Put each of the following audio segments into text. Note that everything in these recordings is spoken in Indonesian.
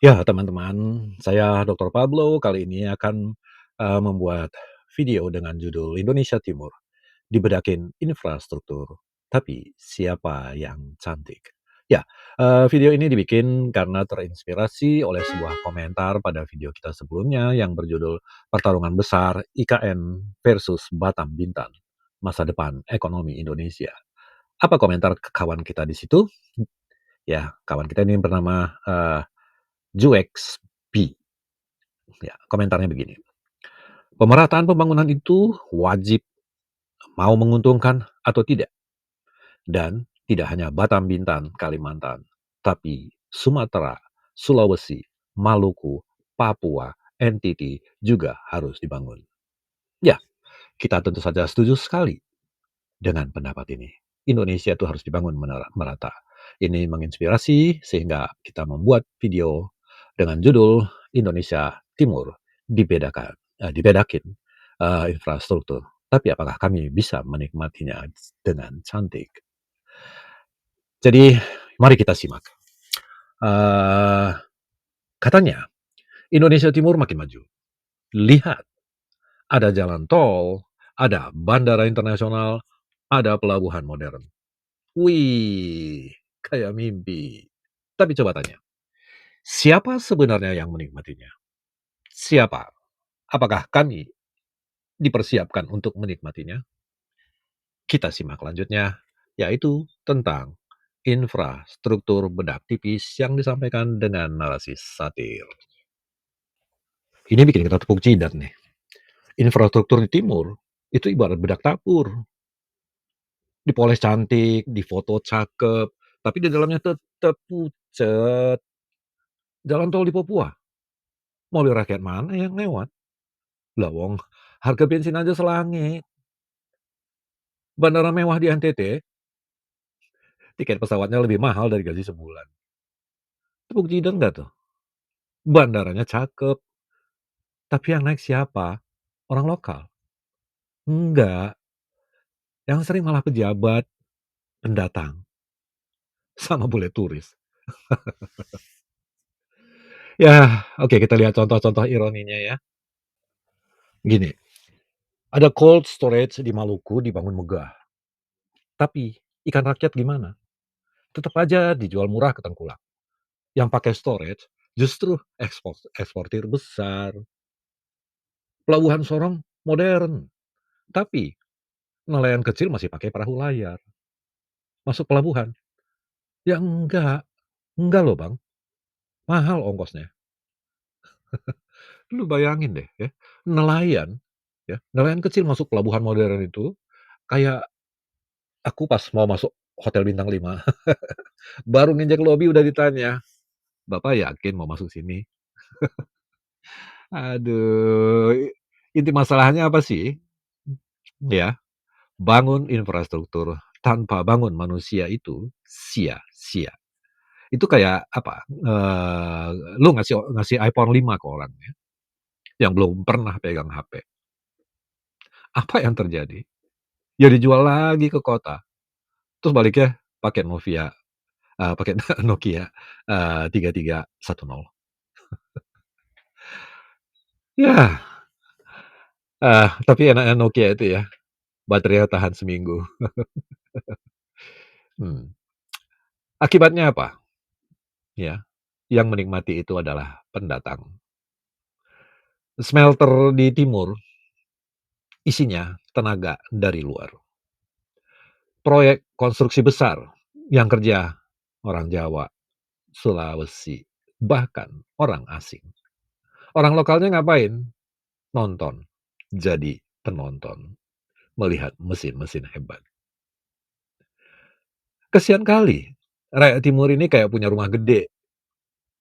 Ya, teman-teman, saya Dr. Pablo kali ini akan membuat video dengan judul Indonesia Timur dibedakin infrastruktur, tapi siapa yang cantik? Ya, video ini dibikin karena terinspirasi oleh sebuah komentar pada video kita sebelumnya yang berjudul Pertarungan Besar IKN versus Batam Bintan, Masa Depan Ekonomi Indonesia. Apa komentar kawan kita di situ? Ya, kawan kita ini bernama Juex B. Ya, komentarnya begini. Pemerataan pembangunan itu wajib, mau menguntungkan atau tidak. Dan tidak hanya Batam Bintan, Kalimantan, tapi Sumatera, Sulawesi, Maluku, Papua, NTT juga harus dibangun. Ya, kita tentu saja setuju sekali dengan pendapat ini. Indonesia itu harus dibangun merata. Ini menginspirasi sehingga kita membuat video dengan judul Indonesia Timur dibedakin infrastruktur. Tapi apakah kami bisa menikmatinya dengan cantik? Jadi mari kita simak. Eh, Katanya Indonesia Timur makin maju. Lihat, ada jalan tol, ada bandara internasional, ada pelabuhan modern. Wih, kayak mimpi. Tapi coba tanya, siapa sebenarnya yang menikmatinya? Siapa? Apakah kami dipersiapkan untuk menikmatinya? Kita simak lanjutnya, yaitu tentang infrastruktur bedak tipis yang disampaikan dengan narasi satir. Ini bikin kita tepuk jidat nih. Infrastruktur di timur itu ibarat bedak dapur. Dipoles cantik, difoto cakep, tapi di dalamnya tetap pucet. Jalan tol di Papua, mobil rakyat mana yang lewat? Lah wong, harga bensin aja selangit. Bandara mewah di NTT, tiket pesawatnya lebih mahal dari gaji sebulan. Tepuk jidat nggak tuh? Bandaranya cakep, tapi yang naik siapa? Orang lokal? Enggak, yang sering malah pejabat, pendatang, sama bule turis. Ya, oke kita lihat contoh-contoh ironinya ya. Gini, ada cold storage di Maluku dibangun megah, tapi ikan rakyat gimana? Tetap aja dijual murah ke tengkulak. Yang pakai storage justru eksportir besar. Pelabuhan Sorong modern, tapi nelayan kecil masih pakai perahu layar. Masuk pelabuhan, ya enggak loh Bang, mahal ongkosnya. Lu bayangin deh ya, nelayan kecil masuk pelabuhan modern itu, kayak aku pas mau masuk hotel bintang 5, baru nginjek lobi udah ditanya, "Bapak yakin mau masuk sini?" Aduh, inti masalahnya apa sih? Ya, bangun infrastruktur tanpa bangun manusia itu sia-sia. Itu kayak apa, lu ngasih ngasih iPhone 5 ke orang ya, yang belum pernah pegang HP. Apa yang terjadi? Ya dijual lagi ke kota, terus baliknya pakai pakai Nokia, 3310. Ya, tapi enaknya Nokia itu ya, baterainya tahan seminggu. Hmm, Akibatnya apa? Ya, yang menikmati itu adalah pendatang. Smelter di timur isinya tenaga dari luar. Proyek konstruksi besar yang kerja orang Jawa, Sulawesi, bahkan orang asing. Orang lokalnya ngapain? Nonton. Jadi penonton. Melihat mesin-mesin hebat. Kesian kali. Rakyat timur ini kayak punya rumah gede,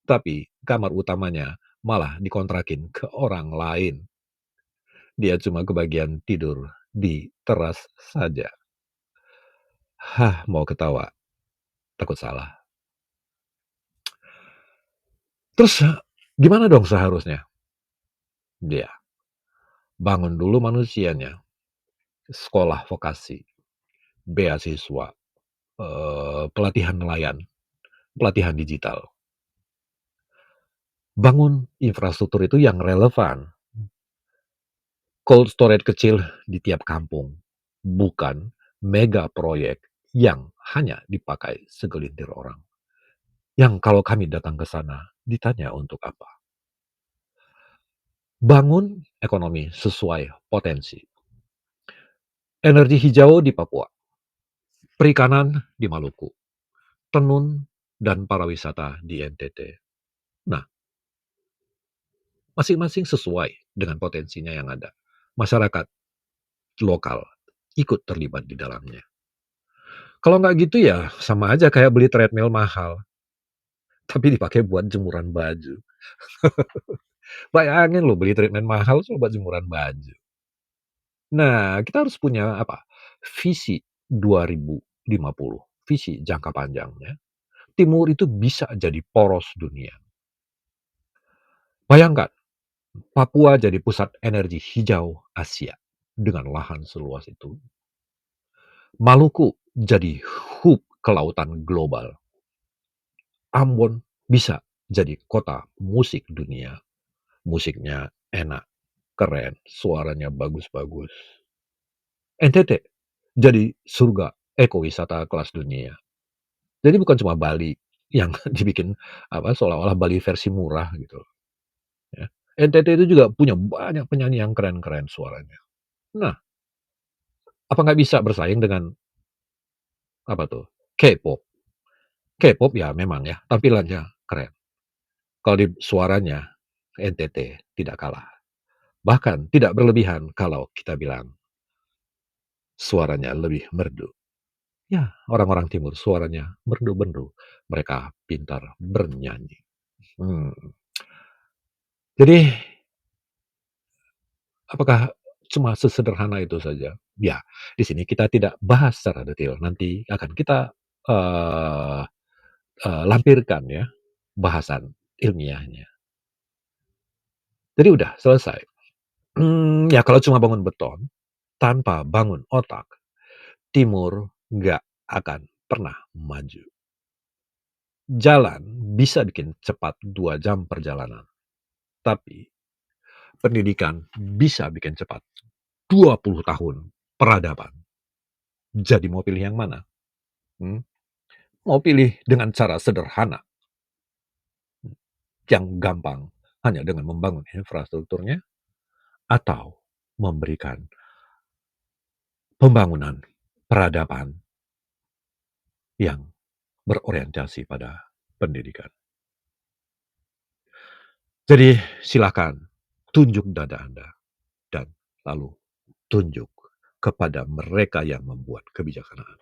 tapi kamar utamanya malah dikontrakin ke orang lain. Dia cuma kebagian tidur di teras saja. Hah, mau ketawa, takut salah. Terus gimana dong seharusnya? Dia bangun dulu manusianya, sekolah vokasi, beasiswa, pelatihan nelayan, pelatihan digital. Bangun infrastruktur itu yang relevan, cold storage kecil di tiap kampung, bukan mega proyek yang hanya dipakai segelintir orang. Yang kalau kami datang ke sana, ditanya untuk apa? Bangun ekonomi sesuai potensi. Energi hijau di Papua, perikanan di Maluku, tenun dan pariwisata di NTT. Nah, masing-masing sesuai dengan potensinya yang ada. Masyarakat lokal ikut terlibat di dalamnya. Kalau nggak gitu ya sama aja kayak beli treadmill mahal, tapi dipakai buat jemuran baju. Bayangin lo beli treadmill mahal cuma buat jemuran baju. Nah, kita harus punya apa? Visi 2050, visi jangka panjangnya. Timur itu bisa jadi poros dunia. Bayangkan, Papua jadi pusat energi hijau Asia dengan lahan seluas itu. Maluku jadi hub kelautan global. Ambon bisa jadi kota musik dunia. Musiknya enak, keren, suaranya bagus-bagus. NTT jadi surga ekowisata kelas dunia. Jadi bukan cuma Bali yang dibikin apa seolah-olah Bali versi murah gitu ya. NTT itu juga punya banyak penyanyi yang keren-keren suaranya. Nah, apa nggak bisa bersaing dengan apa tuh? K-pop. K-pop ya memang ya tampilannya keren. Kalau di suaranya NTT tidak kalah. Bahkan tidak berlebihan kalau kita bilang suaranya lebih merdu. Ya, orang-orang timur suaranya merdu-merdu. Mereka pintar bernyanyi. Hmm. Jadi, apakah cuma sesederhana itu saja? Ya, di sini kita tidak bahas secara detail. Nanti akan kita eh, lampirkan ya bahasan ilmiahnya. Jadi udah selesai. Ya kalau cuma bangun beton tanpa bangun otak, Timur nggak akan pernah maju. Jalan bisa bikin cepat 2 jam perjalanan, tapi pendidikan bisa bikin cepat 20 tahun peradaban. Jadi mau pilih yang mana? Hmm? Mau pilih dengan cara sederhana, yang gampang, hanya dengan membangun infrastrukturnya, atau memberikan pembangunan peradaban yang berorientasi pada pendidikan. Jadi silakan tunjuk dada Anda dan lalu tunjuk kepada mereka yang membuat kebijaksanaan.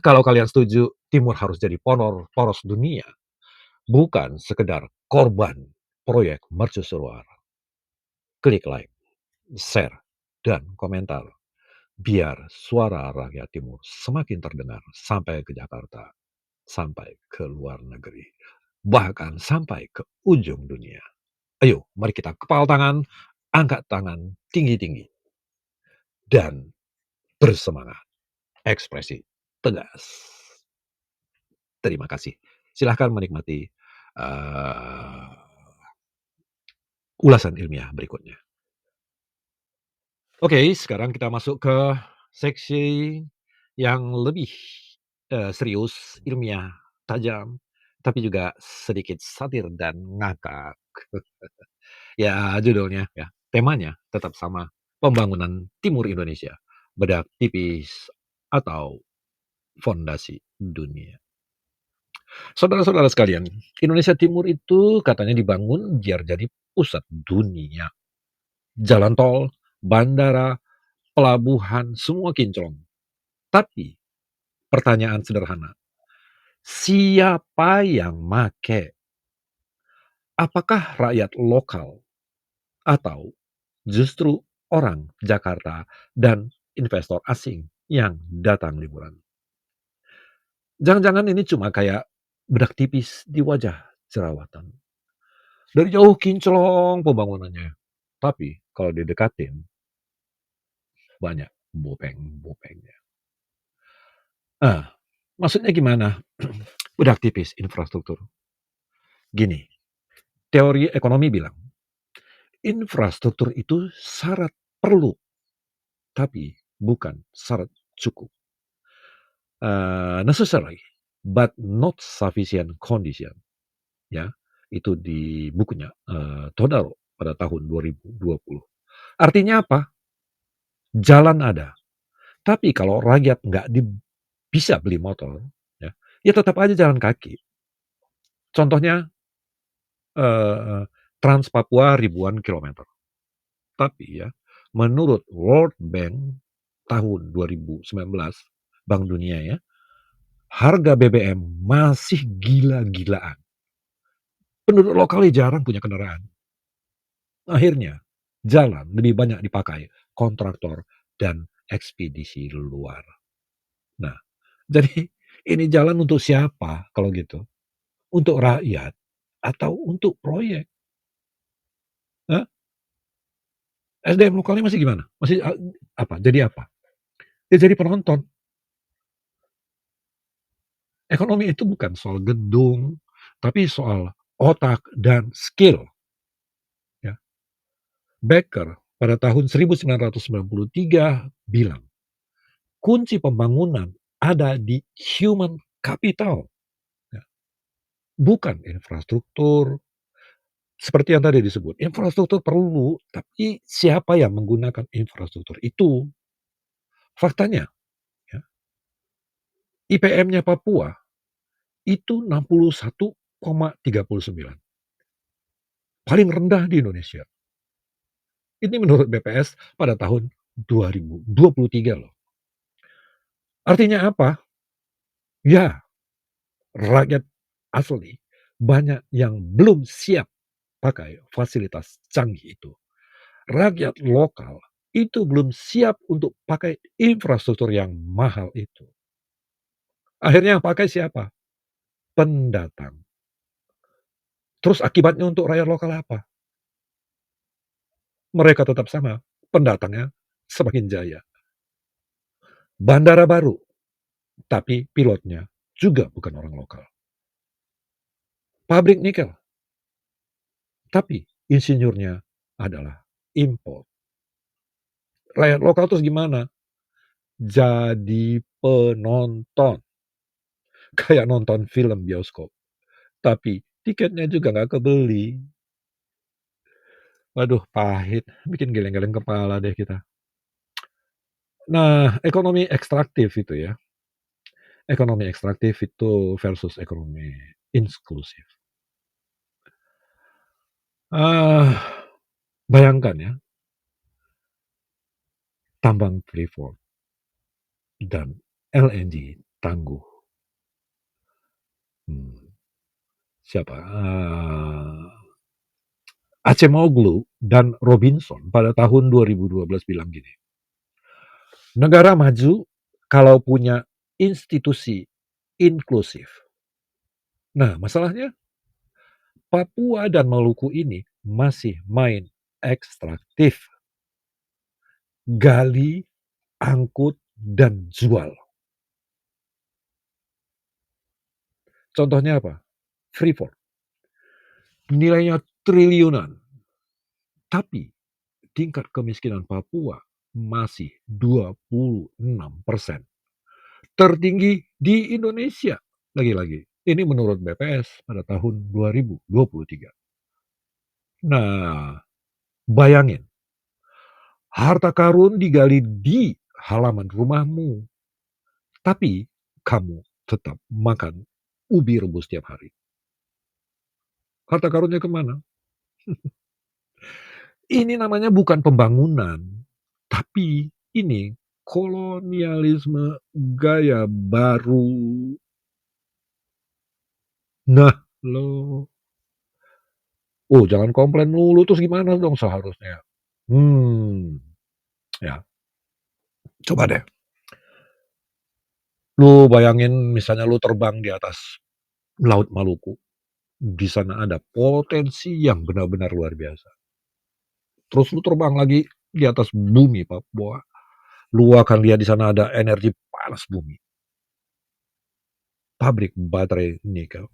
Kalau kalian setuju, Timur harus jadi poros dunia, bukan sekedar korban proyek mercusuar. Klik like, share, dan komentar biar suara rakyat Timur semakin terdengar sampai ke Jakarta, sampai ke luar negeri, bahkan sampai ke ujung dunia. Ayo, mari kita kepal tangan, angkat tangan tinggi-tinggi, dan bersemangat. Ekspresi tegas. Terima kasih. Silahkan menikmati uh, ulasan ilmiah berikutnya. Oke, sekarang kita masuk ke seksi yang lebih serius, ilmiah, tajam, tapi juga sedikit satir dan ngakak. Ya, judulnya ya, temanya tetap sama, pembangunan timur Indonesia, bedak tipis atau fondasi dunia. Saudara-saudara sekalian, Indonesia Timur itu katanya dibangun biar jadi pusat dunia. Jalan tol, bandara, pelabuhan, semua kinclong. Tapi pertanyaan sederhana, siapa yang make? Apakah rakyat lokal atau justru orang Jakarta dan investor asing yang datang liburan? Jangan-jangan ini cuma kayak bedak tipis di wajah jerawatan. Dari jauh kinclong pembangunannya. Tapi kalau didekatin, banyak bopeng-bopengnya. Ah, maksudnya gimana? Bedak tipis infrastruktur. Gini, teori ekonomi bilang, infrastruktur itu syarat perlu, tapi bukan syarat cukup. Necessary, but not sufficient condition. Ya, itu di bukunya Todaro pada tahun 2020. Artinya apa? Jalan ada, tapi kalau rakyat nggak bisa beli motor, ya, ya tetap aja jalan kaki. Contohnya eh, Trans Papua ribuan kilometer. Tapi ya, menurut World Bank tahun 2019, Bank Dunia ya, harga BBM masih gila-gilaan. Penduduk lokalnya jarang punya kendaraan. Akhirnya, jalan lebih banyak dipakai kontraktor dan ekspedisi luar. Nah, jadi ini jalan untuk siapa kalau gitu? Untuk rakyat atau untuk proyek? Hah? SDM lokalnya masih gimana? Masih apa? Jadi apa? Ya jadi penonton. Ekonomi itu bukan soal gedung, tapi soal otak dan skill. Ya. Becker pada tahun 1993 bilang, kunci pembangunan ada di human capital, ya, bukan infrastruktur. Seperti yang tadi disebut, infrastruktur perlu, tapi siapa yang menggunakan infrastruktur itu? Faktanya, ya, IPM-nya Papua itu 61,39, paling rendah di Indonesia. Ini menurut BPS pada tahun 2023 loh. Artinya apa? Ya, rakyat asli banyak yang belum siap pakai fasilitas canggih itu. Rakyat lokal itu belum siap untuk pakai infrastruktur yang mahal itu. Akhirnya yang pakai siapa? Pendatang. Terus akibatnya untuk rakyat lokal apa? Mereka tetap sama, pendatangnya semakin jaya. Bandara baru, tapi pilotnya juga bukan orang lokal. Pabrik nikel, tapi insinyurnya adalah impor. Rakyat lokal terus gimana? Jadi penonton. Kayak nonton film bioskop. Tapi tiketnya juga nggak kebeli. Waduh, pahit. Bikin geleng-geleng kepala deh kita. Nah, ekonomi ekstraktif itu ya. Ekonomi ekstraktif itu versus ekonomi inklusif. Ah, bayangkan ya, tambang Freeport dan LNG tangguh. Hmm, siapa? Acemoglu dan Robinson pada tahun 2012 bilang gini, negara maju kalau punya institusi inklusif. Nah, masalahnya Papua dan Maluku ini masih main ekstraktif, gali, angkut, dan jual. Contohnya apa? Freeport. Nilainya triliunan, tapi tingkat kemiskinan Papua masih 26%. Tertinggi di Indonesia. Lagi-lagi, ini menurut BPS pada tahun 2023. Nah, bayangin, harta karun digali di halaman rumahmu, tapi kamu tetap makan ubi rebus setiap hari. Harta karunnya kemana? Ini namanya bukan pembangunan, tapi ini kolonialisme gaya baru. Nah, lo, oh jangan komplain mulu, terus gimana dong seharusnya? Hmm, ya, coba deh. Lu bayangin misalnya lu terbang di atas Laut Maluku. Di sana ada potensi yang benar-benar luar biasa. Terus lu terbang lagi di atas bumi Papua. Lu akan lihat di sana ada energi panas bumi. Pabrik baterai nikel.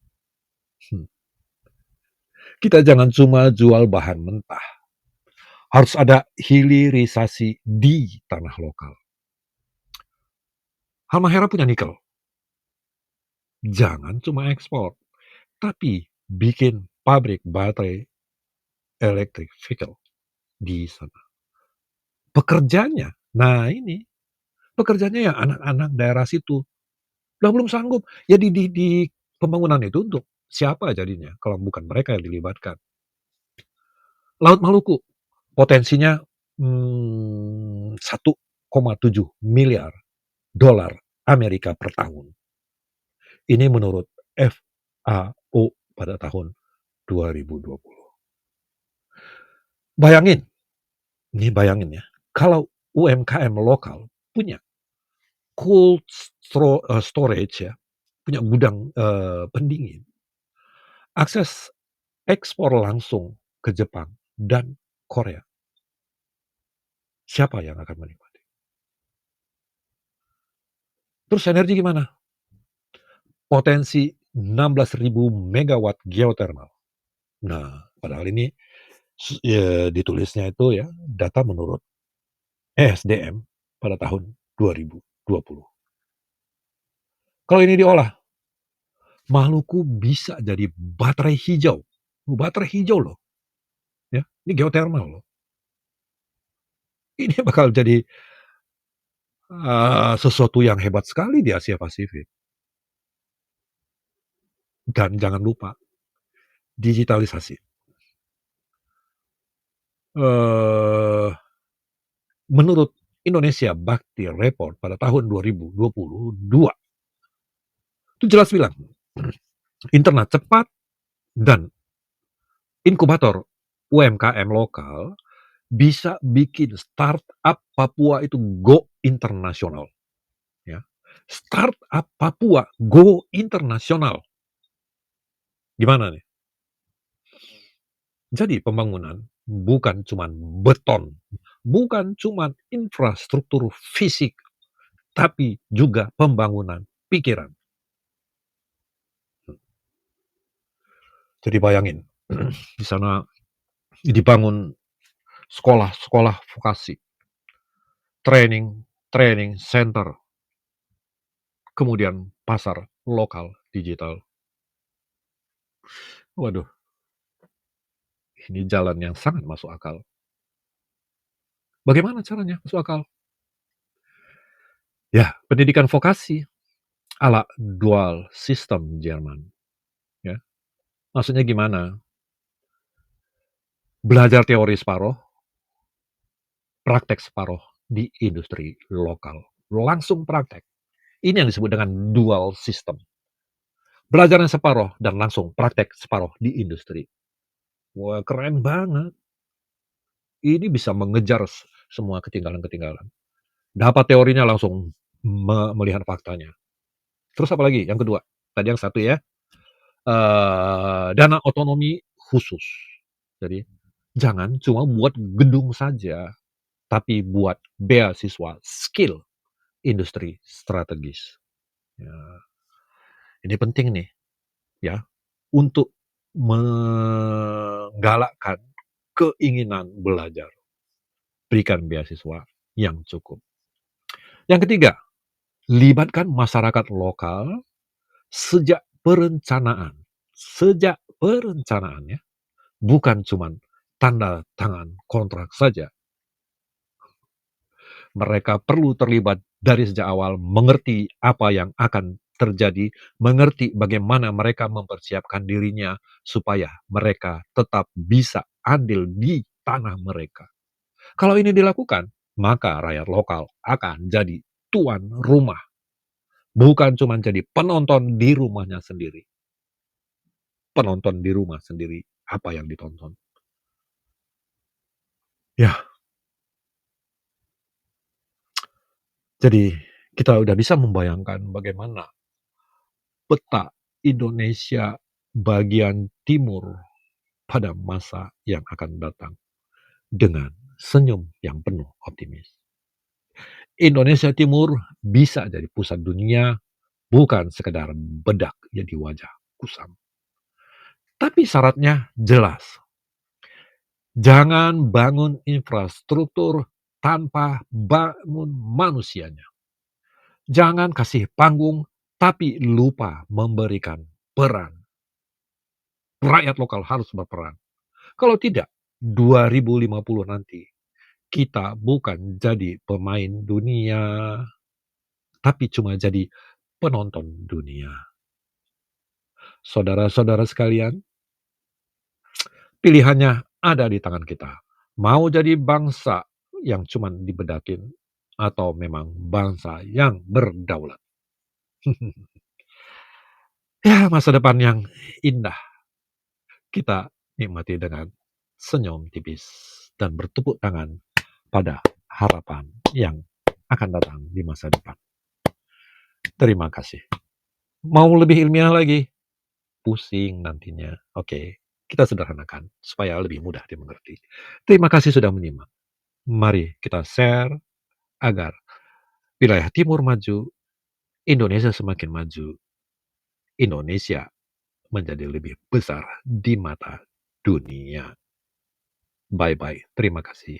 Hmm. Kita jangan cuma jual bahan mentah, harus ada hilirisasi di tanah lokal. Halmahera punya nikel, jangan cuma ekspor, tapi bikin pabrik baterai electric vehicle di sana. Pekerjanya, nah ini, pekerjanya ya anak-anak daerah situ. Udah belum sanggup, ya di pembangunan itu untuk siapa jadinya kalau bukan mereka yang dilibatkan. Laut Maluku, potensinya, 1,7 miliar dolar Amerika per tahun. Ini menurut FAO pada tahun 2020. Bayangin, ini bayangin ya, kalau UMKM lokal punya storage ya, punya gudang, pendingin, akses ekspor langsung ke Jepang dan Korea, siapa yang akan menikmati? Terus energi gimana? Potensi 16.000 megawatt geothermal. Nah, padahal ini ditulisnya itu ya, data menurut ESDM pada tahun 2020. Kalau ini diolah, Maluku bisa jadi baterai hijau. Baterai hijau loh, ya. Ini geothermal loh. Ini bakal jadi sesuatu yang hebat sekali di Asia Pasifik. Dan jangan lupa digitalisasi. Eh, Menurut Indonesia Bakti Report pada tahun 2022, itu jelas bilang, internet cepat dan inkubator UMKM lokal bisa bikin startup Papua itu go internasional. Ya. Startup Papua go internasional. Gimana nih? Jadi pembangunan bukan cuma beton, bukan cuma infrastruktur fisik, tapi juga pembangunan pikiran. Jadi bayangin, di sana dibangun sekolah-sekolah vokasi, training center, kemudian pasar lokal digital. Waduh, ini jalan yang sangat masuk akal. Bagaimana caranya masuk akal? Ya, pendidikan vokasi ala dual system Jerman. Ya, maksudnya gimana? Belajar teori separuh, praktek separuh di industri lokal. Langsung praktek. Ini yang disebut dengan dual system. Belajarnya separuh dan langsung praktek separuh di industri. Wah, keren banget. Ini bisa mengejar semua ketinggalan-ketinggalan. Dapat teorinya langsung melihat faktanya. Terus apa lagi? Yang kedua, tadi yang satu ya, dana otonomi khusus. Jadi jangan cuma buat gedung saja, tapi buat beasiswa skill industri strategis. Ya, ini penting nih ya untuk menggalakkan keinginan belajar. Berikan beasiswa yang cukup. Yang ketiga, libatkan masyarakat lokal sejak perencanaan. Sejak perencanaan ya, bukan cuma tanda tangan kontrak saja. Mereka perlu terlibat dari sejak awal, mengerti apa yang akan terjadi, mengerti bagaimana mereka mempersiapkan dirinya supaya mereka tetap bisa andil di tanah mereka. Kalau ini dilakukan, maka rakyat lokal akan jadi tuan rumah, bukan cuma jadi penonton di rumahnya sendiri. Penonton di rumah sendiri, apa yang ditonton. Ya, jadi kita udah bisa membayangkan bagaimana peta Indonesia bagian timur pada masa yang akan datang dengan senyum yang penuh optimis. Indonesia Timur bisa jadi pusat dunia, bukan sekedar bedak jadi wajah kusam. Tapi syaratnya jelas. Jangan bangun infrastruktur tanpa bangun manusianya. Jangan kasih panggung tapi lupa memberikan peran. Rakyat lokal harus berperan. Kalau tidak, 2050 nanti kita bukan jadi pemain dunia, tapi cuma jadi penonton dunia. Saudara-saudara sekalian, pilihannya ada di tangan kita. Mau jadi bangsa yang cuma dibedakin atau memang bangsa yang berdaulat. Ya, masa depan yang indah kita nikmati dengan senyum tipis dan bertepuk tangan pada harapan yang akan datang di masa depan. Terima kasih. Mau lebih ilmiah lagi? Pusing nantinya. Oke, kita sederhanakan supaya lebih mudah dimengerti. Terima kasih sudah menyimak. Mari kita share agar wilayah timur maju, Indonesia semakin maju, Indonesia menjadi lebih besar di mata dunia. Bye-bye. Terima kasih.